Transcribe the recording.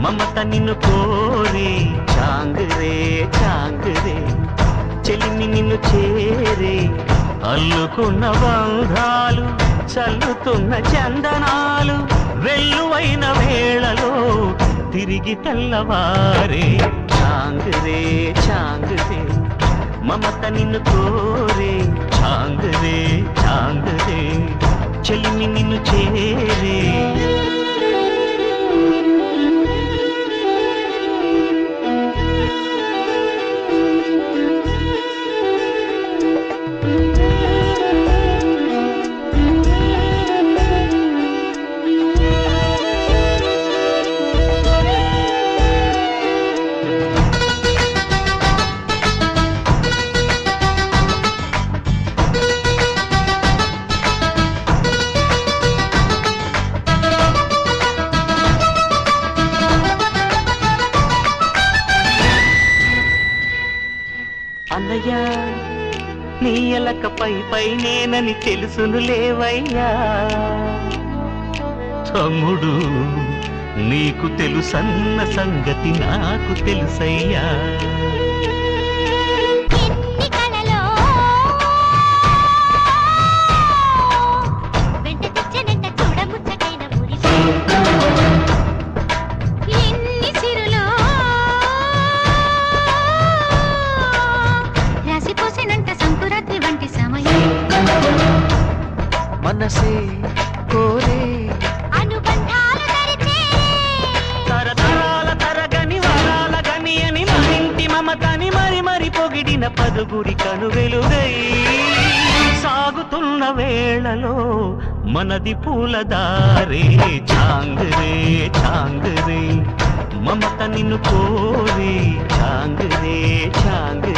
మమత నిన్ను కోరి చాంగురే చాంగురే చెలిమి నిన్ను చేరే అల్లుకున్న బంధాలు చల్లుతున్న చందనాలు వెల్లువైన వేళలో తిరిగి తెల్లవారే చాంగురే చాంగురే మమత నిన్ను కోరే చాంగురే చాంగురే చెలిమి నిన్ను చేరే అన్నయ్యా నీ ఎలక పై నేనని తెలుసును లేవయ్యా తమ్ముడు నీకు తెలుసన్న సంగతి నాకు తెలుసయ్యా మనసే కోరే అనుబంధాలు తరతరాల తరగని వరాల గని అని మరింటి మమతని మరి మరి పొగిడిన పదుగురి కను వెలుగై సాగుతున్న వేళలో మనది పూలదారే చాంగురే చాంగురే మమత నిన్ను కోరే చాంగురే చాంగురే